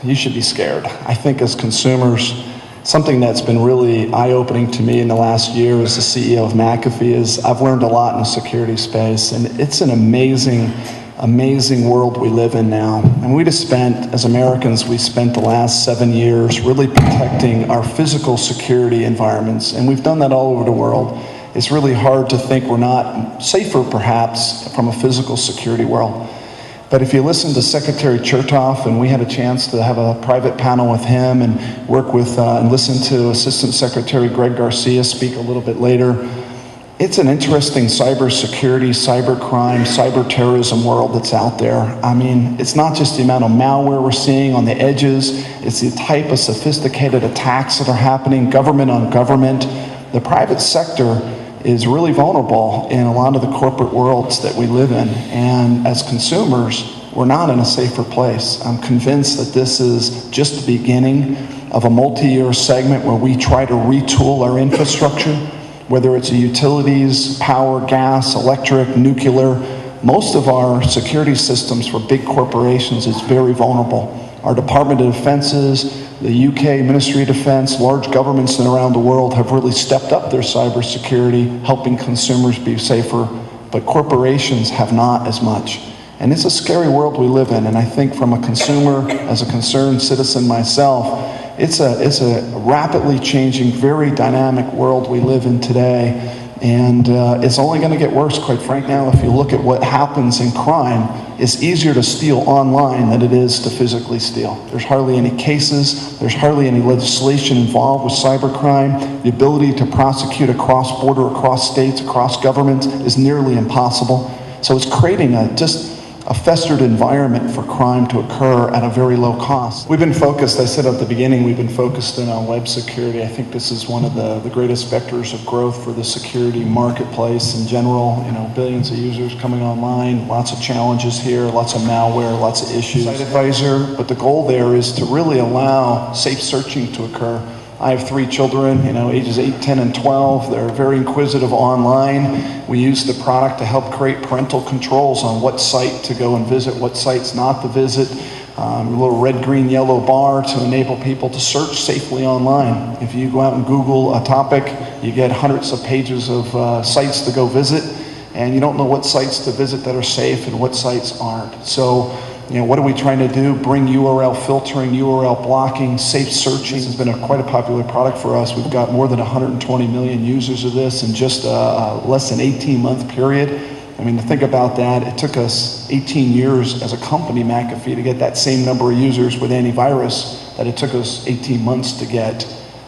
You should be scared. I think as consumers, something that's been really eye-opening to me in the last year as the CEO of McAfee is I've learned a lot in the security space, and it's an amazing world we live in now. And as Americans, we spent the last 7 years really protecting our physical security environments, and we've done that all over the world. It's really hard to think we're not safer, perhaps, from a physical security world. But if you listen to Secretary Chertoff, and we had a chance to have a private panel with him and work with and listen to Assistant Secretary Greg Garcia speak a little bit later, it's an interesting cybersecurity, cybercrime, cyber terrorism world that's out there. I mean, it's not just the amount of malware we're seeing on the edges, it's the type of sophisticated attacks that are happening, government on government. The private sector is really vulnerable in a lot of the corporate worlds that we live in. And as consumers, we're not in a safer place. I'm convinced that this is just the beginning of a multi-year segment where we try to retool our infrastructure, whether it's utilities, power, gas, electric, nuclear. Most of our security systems for big corporations is very vulnerable. Our Department of Defenses, the UK Ministry of Defense, large governments around the world have really stepped up their cybersecurity, helping consumers be safer, but corporations have not as much. And it's a scary world we live in, and I think from a consumer, as a concerned citizen myself, it's a rapidly changing, very dynamic world we live in today, and it's only going to get worse, quite frankly. Now, if you look at what happens in crime, it's easier to steal online than it is to physically steal. There's hardly any cases, there's hardly any legislation involved with cybercrime. The ability to prosecute across border, across states, across governments is nearly impossible. So it's creating a festered environment for crime to occur at a very low cost. We've been focused, I said at the beginning, we've been focused in on web security. I think this is one of the greatest vectors of growth for the security marketplace in general. Billions of users coming online, lots of challenges here, lots of malware, lots of issues. Site Advisor, but the goal there is to really allow safe searching to occur. I have 3 children, ages 8, 10, and 12. They're very inquisitive online. We use the product to help create parental controls on what site to go and visit, what sites not to visit. A little red, green, yellow bar to enable people to search safely online. If you go out and Google a topic, you get hundreds of pages of sites to go visit, and you don't know what sites to visit that are safe and what sites aren't. So, what are we trying to do? Bring URL filtering, URL blocking, safe searching. This has been quite a popular product for us. We've got more than 120 million users of this in just less than 18-month period. I mean, to think about that, it took us 18 years as a company, McAfee, to get that same number of users with antivirus that it took us 18 months to get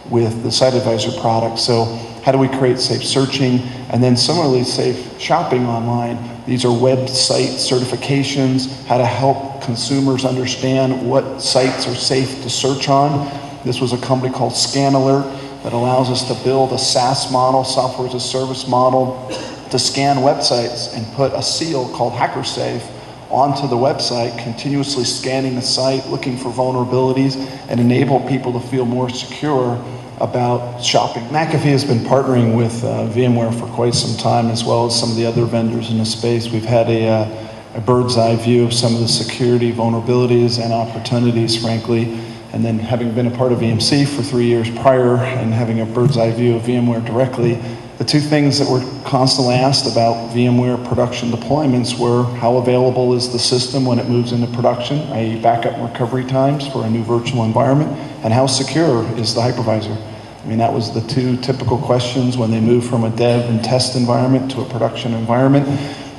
with the Site Advisor product. So how do we create safe searching? And then similarly, safe shopping online. These are website certifications, how to help consumers understand what sites are safe to search on. This was a company called ScanAlert that allows us to build a SaaS model, software as a service model, to scan websites and put a seal called HackerSafe onto the website, continuously scanning the site, looking for vulnerabilities, and enable people to feel more secure about shopping. McAfee has been partnering with VMware for quite some time, as well as some of the other vendors in the space. We've had a bird's eye view of some of the security vulnerabilities and opportunities, frankly. And then having been a part of EMC for 3 years prior and having a bird's eye view of VMware directly, the 2 things that were constantly asked about VMware production deployments were how available is the system when it moves into production, i.e. backup and recovery times for a new virtual environment, and how secure is the hypervisor. I mean, that was the 2 typical questions when they moved from a dev and test environment to a production environment.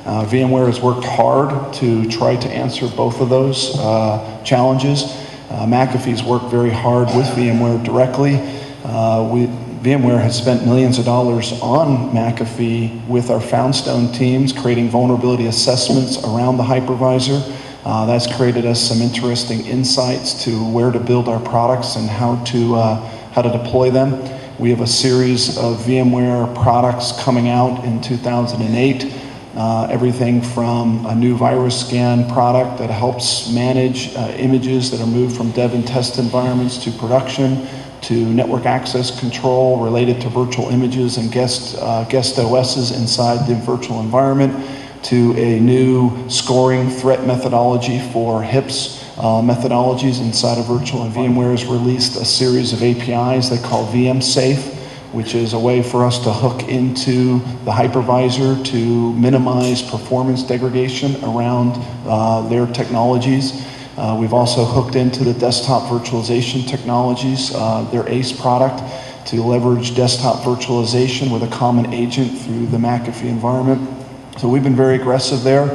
VMware has worked hard to try to answer both of those challenges. McAfee's worked very hard with VMware directly. VMware has spent millions of dollars on McAfee with our Foundstone teams, creating vulnerability assessments around the hypervisor. That's created us some interesting insights to where to build our products and how to deploy them. We have a series of VMware products coming out in 2008. Everything from a new virus scan product that helps manage images that are moved from dev and test environments to production, to network access control related to virtual images and guest OSs inside the virtual environment. to a new scoring threat methodology for HIPS methodologies inside of virtual. And VMware has released a series of APIs they call VMSafe, which is a way for us to hook into the hypervisor to minimize performance degradation around their technologies. We've also hooked into the desktop virtualization technologies, their ACE product, to leverage desktop virtualization with a common agent through the McAfee environment. So we've been very aggressive there.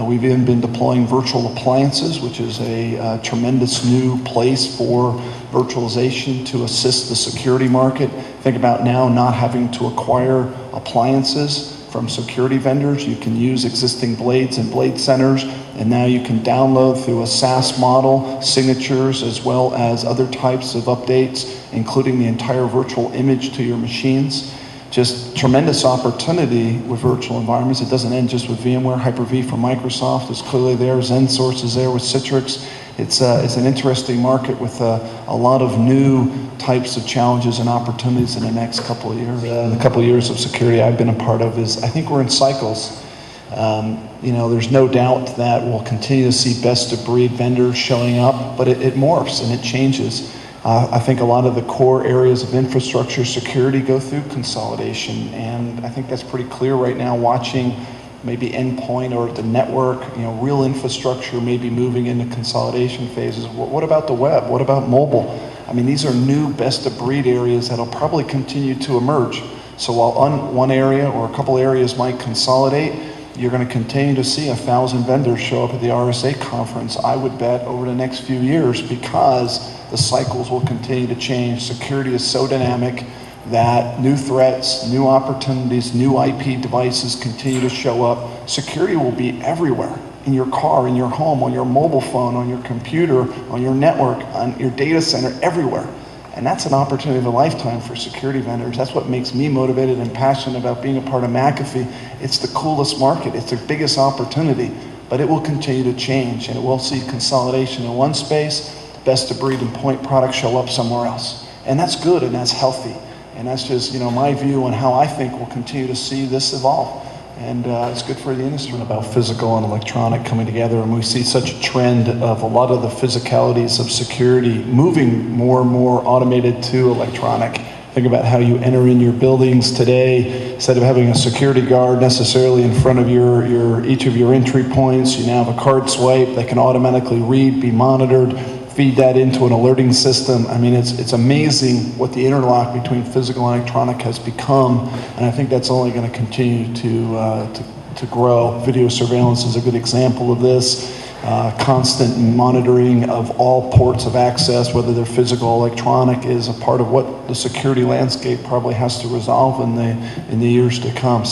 We've even been deploying virtual appliances, which is a tremendous new place for virtualization to assist the security market. Think about now not having to acquire appliances from security vendors. You can use existing blades and blade centers, and now you can download through a SaaS model signatures as well as other types of updates, including the entire virtual image to your machines. Just tremendous opportunity with virtual environments. It doesn't end just with VMware. Hyper-V from Microsoft is clearly there. ZenSource is there with Citrix. It's an interesting market with a lot of new types of challenges and opportunities in the next couple of years. The couple of years of security I've been a part of is, I think we're in cycles. There's no doubt that we'll continue to see best-of-breed vendors showing up, but it morphs and it changes. I think a lot of the core areas of infrastructure security go through consolidation, and I think that's pretty clear right now, watching maybe endpoint or the network, real infrastructure maybe moving into consolidation phases. What about the web? What about mobile? I mean, these are new best-of-breed areas that'll probably continue to emerge. So while one area or a couple areas might consolidate, you're going to continue to see 1,000 vendors show up at the RSA conference, I would bet, over the next few years, because the cycles will continue to change. Security is so dynamic that new threats, new opportunities, new IP devices continue to show up. Security will be everywhere, in your car, in your home, on your mobile phone, on your computer, on your network, on your data center, everywhere. And that's an opportunity of a lifetime for security vendors. That's what makes me motivated and passionate about being a part of McAfee. It's the coolest market. It's the biggest opportunity, but it will continue to change, and it will see consolidation in one space, best of breed and point products show up somewhere else. And that's good and that's healthy. And that's just my view on how I think we'll continue to see this evolve. And it's good for the industry. About physical and electronic coming together, and we see such a trend of a lot of the physicalities of security moving more and more automated to electronic. Think about how you enter in your buildings today. Instead of having a security guard necessarily in front of each of your entry points, you now have a card swipe that can automatically read, be monitored, feed that into an alerting system. I mean, it's amazing what the interlock between physical and electronic has become, and I think that's only going to continue to grow. Video surveillance is a good example of this. Constant monitoring of all ports of access, whether they're physical or electronic, is a part of what the security landscape probably has to resolve in the years to come. So